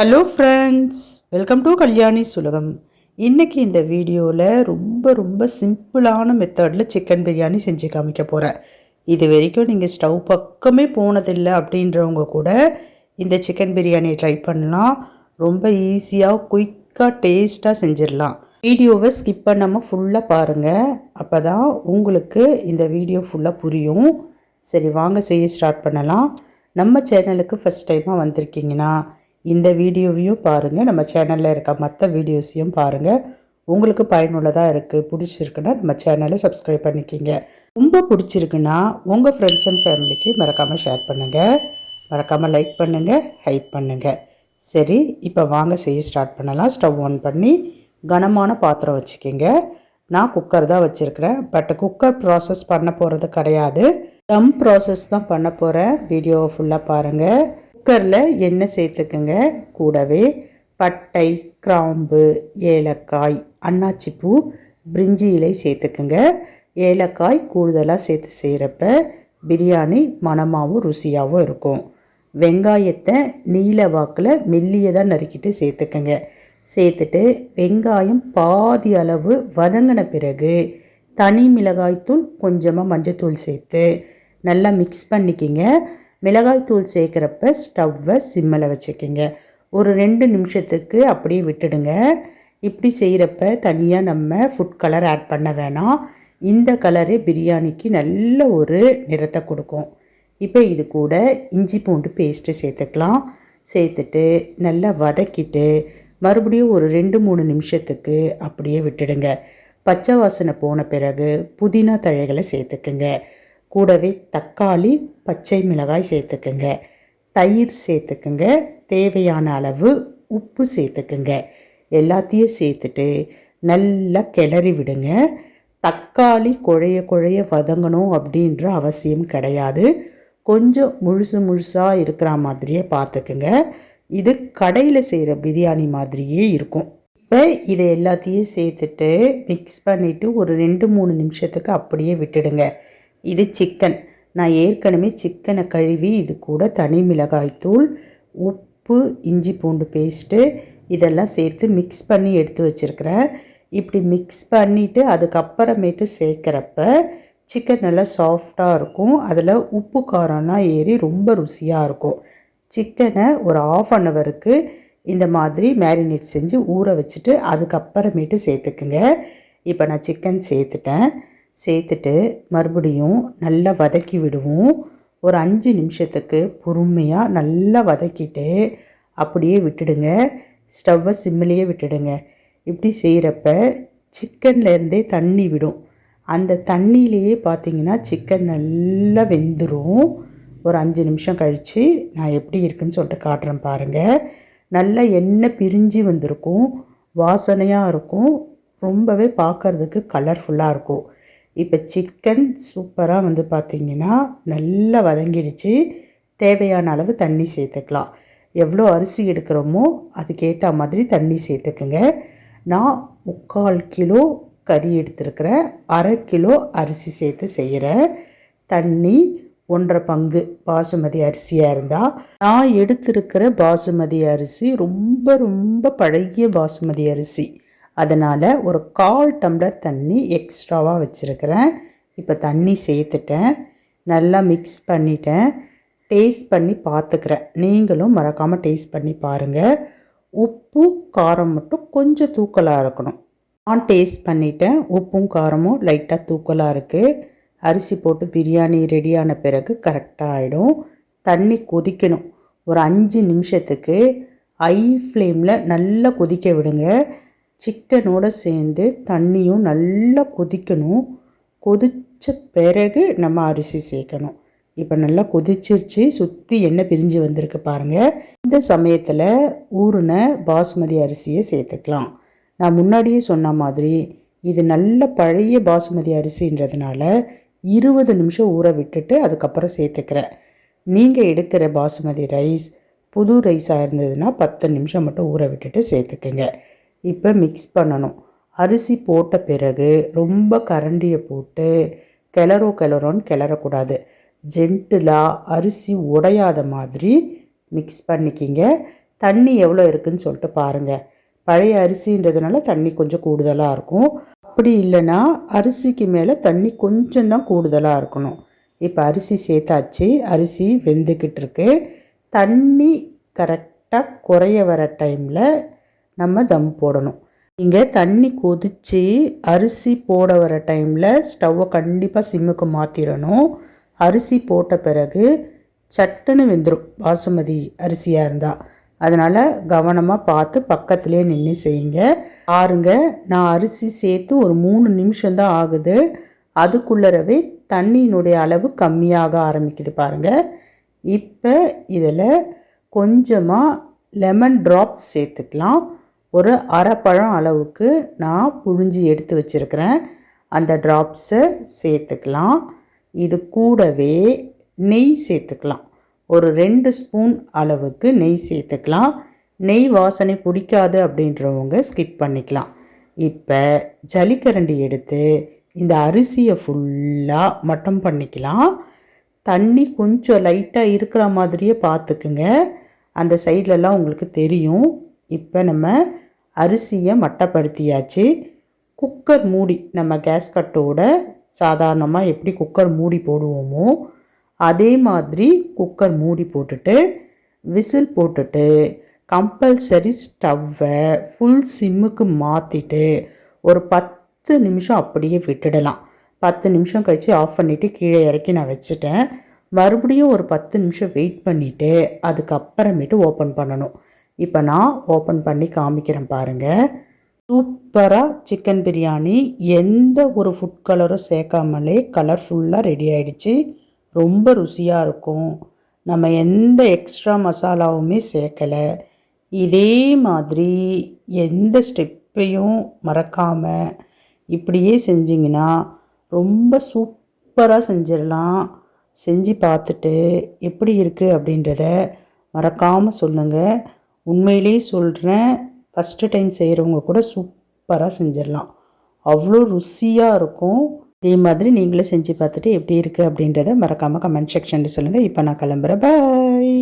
Hello friends, welcome to Kalyani சுலகம். இன்றைக்கி இந்த வீடியோவில் ரொம்ப சிம்பிளான மெத்தடில் சிக்கன் பிரியாணி செஞ்சு காமிக்க போகிறேன். இது வரைக்கும் நீங்கள் ஸ்டவ் பக்கமே போனதில்லை அப்படின்றவங்க கூட இந்த சிக்கன் பிரியாணியை ட்ரை பண்ணலாம். ரொம்ப ஈஸியாக குயிக்காக டேஸ்ட்டாக செஞ்சிடலாம். வீடியோவை ஸ்கிப் பண்ணாமல் ஃபுல்லாக பாருங்கள், அப்போ தான் உங்களுக்கு இந்த வீடியோ ஃபுல்லாக புரியும். சரி, வாங்க செய்ய ஸ்டார்ட் பண்ணலாம். நம்ம சேனலுக்கு ஃபஸ்ட் டைமாக வந்திருக்கீங்கன்னா இந்த வீடியோவையும் பாருங்கள், நம்ம சேனலில் இருக்க மற்ற வீடியோஸையும் பாருங்கள். உங்களுக்கு பயனுள்ளதாக இருக்குது, பிடிச்சிருக்குன்னா நம்ம சேனலை சப்ஸ்கிரைப் பண்ணிக்கிங்க. ரொம்ப பிடிச்சிருக்குன்னா உங்கள் ஃப்ரெண்ட்ஸ் அண்ட் ஃபேமிலிக்கு மறக்காமல் ஷேர் பண்ணுங்கள், மறக்காமல் லைக் பண்ணுங்கள், ஹைப் பண்ணுங்கள். சரி, இப்போ வாங்க செய்ய ஸ்டார்ட் பண்ணலாம். ஸ்டவ் ஆன் பண்ணி கனமான பாத்திரம் வச்சுக்கிங்க. நான் குக்கர் தான் வச்சுருக்கிறேன், பட் குக்கர் ப்ராசஸ் பண்ண போகிறது கிடையாது, தம் ப்ராசஸ் தான் பண்ண போகிறேன். வீடியோவை ஃபுல்லாக பாருங்கள். குக்கரில் எண்ணெய் சேர்த்துக்குங்க. கூடவே பட்டை, கிராம்பு, ஏலக்காய், அன்னாச்சிப்பூ, பிரிஞ்சி இலை சேர்த்துக்குங்க. ஏலக்காய் கூடுதலாக சேர்த்து செய்கிறப்ப பிரியாணி மணமாகவும் ருசியாகவும் இருக்கும். வெங்காயத்தை நீல வாக்கில் மெல்லியதாக நறுக்கிட்டு சேர்த்துக்குங்க. சேர்த்துட்டு வெங்காயம் பாதி அளவு வதங்கின பிறகு தனி மிளகாய்த்தூள், கொஞ்சமாக மஞ்சத்தூள் சேர்த்து நல்லா மிக்ஸ் பண்ணிக்கிங்க. மிளகாய்த்தூள் சேர்க்குறப்ப ஸ்டவ்வை சிம்மில் வச்சுக்கிங்க. ஒரு 2 நிமிஷத்துக்கு அப்படியே விட்டுடுங்க. இப்படி செய்கிறப்ப தனியாக நம்ம ஃபுட் கலர் ஆட் பண்ண வேணாம். இந்த கலரே பிரியாணிக்கு நல்ல ஒரு நிறத்தை கொடுக்கும். இப்போ இது கூட இஞ்சி பூண்டு பேஸ்ட்டு சேர்த்துக்கலாம். சேர்த்துட்டு நல்லா வதக்கிட்டு மறுபடியும் ஒரு 2-3 நிமிஷத்துக்கு அப்படியே விட்டுடுங்க. பச்சை வாசனை போன பிறகு புதினா தழைகளை சேர்த்துக்குங்க. கூடவே தக்காளி, பச்சை மிளகாய் சேர்த்துக்குங்க. தயிர் சேர்த்துக்குங்க. தேவையான அளவு உப்பு சேர்த்துக்குங்க. எல்லாத்தையும் சேர்த்துட்டு நல்லா கிளறி விடுங்க. தக்காளி குழைய வதங்கணும் அப்படின்ற அவசியம் கிடையாது. கொஞ்சம் முழுசாக இருக்கிற மாதிரியே பார்த்துக்குங்க. இது கடையில் செய்கிற பிரியாணி மாதிரியே இருக்கும். இப்போ இதை எல்லாத்தையும் சேர்த்துட்டு மிக்ஸ் பண்ணிவிட்டு ஒரு 2-3 நிமிஷத்துக்கு அப்படியே விட்டுடுங்க. இது சிக்கன். நான் ஏற்கனவே சிக்கனை கழுவி இது கூட தனி மிளகாய்த்தூள், உப்பு, இஞ்சி பூண்டு பேஸ்ட்டு இதெல்லாம் சேர்த்து மிக்ஸ் பண்ணி எடுத்து வச்சுருக்கிறேன். இப்படி மிக்ஸ் பண்ணிவிட்டு அதுக்கப்புறமேட்டு சேர்க்குறப்ப சிக்கன் நல்லா சாஃப்டாக இருக்கும். அதில் உப்பு காரம்லாம் ஏறி ரொம்ப ருசியாக இருக்கும். சிக்கனை ஒரு 1/2 ஹவருக்கு இந்த மாதிரி மேரினேட் செஞ்சு ஊற வச்சுட்டு அதுக்கப்புறமேட்டு சேர்த்துக்குங்க. இப்போ நான் சிக்கன் சேர்த்துட்டு மறுபடியும் நல்லா வதக்கி விடுவோம். ஒரு 5 நிமிஷத்துக்கு பொறுமையாக நல்லா வதக்கிட்டு அப்படியே விட்டுடுங்க. ஸ்டவ்வை சிம்மிலேயே விட்டுடுங்க. இப்படி செய்கிறப்ப சிக்கன்லேருந்தே தண்ணி விடும். அந்த தண்ணியிலேயே பார்த்திங்கன்னா சிக்கன் நல்லா வெந்துடும். ஒரு 5 நிமிஷம் கழித்து நான் எப்படி இருக்குன்னு சொல்லிட்டு காட்டுறேன் பாருங்கள். நல்லா எண்ணெய் பிரிஞ்சு வந்திருக்கும், வாசனையாக இருக்கும், ரொம்பவே பார்க்குறதுக்கு கலர்ஃபுல்லாக இருக்கும். இப்போ சிக்கன் சூப்பராக பார்த்திங்கன்னா நல்லா வதங்கிடுச்சு. தேவையான அளவு தண்ணி சேர்த்துக்கலாம். எவ்வளோ அரிசி எடுக்கிறோமோ அதுக்கேற்ற மாதிரி தண்ணி சேர்த்துக்குங்க. நான் 3/4 கிலோ கறி எடுத்துருக்கிறேன், 1/2 கிலோ அரிசி சேர்த்து செய்கிறேன். தண்ணி 1/2 பங்கு பாசுமதி அரிசியாக இருந்தால். நான் எடுத்திருக்கிற பாசுமதி அரிசி ரொம்ப பழைய பாசுமதி அரிசி, அதனால் ஒரு 1/4 டம்ளர் தண்ணி எக்ஸ்ட்ராவாக வச்சுருக்கிறேன். இப்போ தண்ணி சேர்த்துட்டேன், நல்லா மிக்ஸ் பண்ணிட்டேன். டேஸ்ட் பண்ணி பார்த்துக்கிறேன். நீங்களும் மறக்காமல் டேஸ்ட் பண்ணி பாருங்கள். உப்பு காரம் மட்டும் கொஞ்சம் தூக்கலாக இருக்கணும். நான் டேஸ்ட் பண்ணிட்டேன், உப்பும் காரமும் லைட்டாக தூக்கலாக இருக்குது. அரிசி போட்டு பிரியாணி ரெடியான பிறகு கரெக்டாக ஆகிடும். தண்ணி கொதிக்கணும். ஒரு 5 நிமிஷத்துக்கு ஹை ஃப்ளேமில் நல்லா கொதிக்க விடுங்க. சிக்கனோடு சேர்ந்து தண்ணியும் நல்லா கொதிக்கணும். கொதித்த பிறகு நம்ம அரிசி சேர்க்கணும். இப்போ நல்லா கொதிச்சிருச்சு, சுற்றி எண்ணெய் பிரிஞ்சு வந்திருக்கு பாருங்கள். இந்த சமயத்தில் ஊறின பாசுமதி அரிசியை சேர்த்துக்கலாம். நான் முன்னாடியே சொன்ன மாதிரி இது நல்ல பழைய பாசுமதி அரிசின்றதுனால 20 நிமிஷம் ஊற விட்டுட்டு அதுக்கப்புறம் சேர்த்துக்கிறேன். நீங்கள் எடுக்கிற பாசுமதி ரைஸ் புது ரைஸாக இருந்ததுன்னா 10 நிமிஷம் மட்டும் ஊற விட்டுட்டு சேர்த்துக்குங்க. இப்போ மிக்ஸ் பண்ணணும். அரிசி போட்ட பிறகு ரொம்ப கரண்டியை போட்டு கிளறோன்னு கிளறக்கூடாது. ஜென்டிலாக அரிசி உடையாத மாதிரி மிக்ஸ் பண்ணிக்கிங்க. தண்ணி எவ்வளோ இருக்குதுன்னு சொல்லிட்டு பாருங்கள். பழைய அரிசின்றதுனால தண்ணி கொஞ்சம் கூடுதலாக இருக்கும். அப்படி இல்லைன்னா அரிசிக்கு மேலே தண்ணி கொஞ்சம் தான் கூடுதலாக இருக்கணும். இப்போ அரிசி சேர்த்தாச்சு, அரிசி வெந்துக்கிட்டு இருக்கு. தண்ணி கரெக்டாக குறைய வர டைமில் நம்ம தம் போடணும். இங்கே தண்ணி கொதித்து அரிசி போட வர டைமில் ஸ்டவ்வை கண்டிப்பாக சிம்முக்கு மாற்றிடணும். அரிசி போட்ட பிறகு சட்டுன்னு வெந்துடும் பாசுமதி அரிசியாக இருந்தால். அதனால் கவனமாக பார்த்து பக்கத்துலேயே நின்று செய்யுங்க. பாருங்க, நான் அரிசி சேர்த்து ஒரு 3 நிமிஷம்தான் ஆகுது. அதுக்குள்ளரவே தண்ணியினுடைய அளவு கம்மியாக ஆரம்பிக்குது பாருங்கள். இப்போ இதில் கொஞ்சமாக லெமன் ட்ராப்ஸ் சேர்த்துக்கலாம். ஒரு அரை பழம் அளவுக்கு நான் புழிஞ்சி எடுத்து வச்சுருக்கிறேன். அந்த ட்ராப்ஸை சேர்த்துக்கலாம். இது கூடவே நெய் சேர்த்துக்கலாம். ஒரு 2 ஸ்பூன் அளவுக்கு நெய் சேர்த்துக்கலாம். நெய் வாசனை பிடிக்காது அப்படின்றவங்க ஸ்கிப் பண்ணிக்கலாம். இப்போ ஜல்லிக்கரண்டி எடுத்து இந்த அரிசியை ஃபுல்லாக மட்டம் பண்ணிக்கலாம். தண்ணி கொஞ்சம் லைட்டாக இருக்கிற மாதிரியே பார்த்துக்குங்க. அந்த சைட்லலாம் உங்களுக்கு தெரியும். இப்போ நம்ம அரிசியை மட்டப்படுத்தியாச்சு. குக்கர் மூடி நம்ம கேஸ் கட்டோட சாதாரணமாக எப்படி குக்கர் மூடி போடுவோமோ அதே மாதிரி குக்கர் மூடி போட்டுட்டு விசில் போட்டுட்டு கம்பல்சரி ஸ்டவ்வை ஃபுல் சிம்முக்கு மாற்றிட்டு ஒரு 10 நிமிஷம் அப்படியே விட்டுடலாம். 10 நிமிஷம் கழித்து ஆஃப் பண்ணிவிட்டு கீழே இறக்கி நான் வச்சுட்டேன். மறுபடியும் ஒரு 10 நிமிஷம் வெயிட் பண்ணிவிட்டு அதுக்கப்புறமேட்டு ஓப்பன் பண்ணணும். இப்போ நான் ஓப்பன் பண்ணி காமிக்கிறேன் பாருங்கள். சூப்பராக சிக்கன் பிரியாணி எந்த ஒரு ஃபுட் கலரும் சேர்க்காமலே கலர்ஃபுல்லாக ரெடி ஆகிடுச்சு. ரொம்ப ருசியாக இருக்கும். நம்ம எந்த எக்ஸ்ட்ரா மசாலாவுமே சேர்க்கலை. இதே மாதிரி எந்த ஸ்டெப்பையும் மறக்காமல் இப்படியே செஞ்சிங்கன்னா ரொம்ப சூப்பராக செஞ்சிடலாம். செஞ்சு பார்த்துட்டு எப்படி இருக்குது அப்படின்றத மறக்காமல் சொல்லுங்கள். உண்மையிலே சொல்கிறேன், ஃபஸ்ட்டு டைம் செய்கிறவங்க கூட சூப்பராக செஞ்சிடலாம். அவ்வளோ ருசியாக இருக்கும். இதே மாதிரி நீங்களும் செஞ்சு பார்த்துட்டு எப்படி இருக்குது அப்படின்றத மறக்காமல் கமெண்ட் செக்ஷனில் சொல்லுங்கள். இப்போ நான் கிளம்புறேன். பாய்.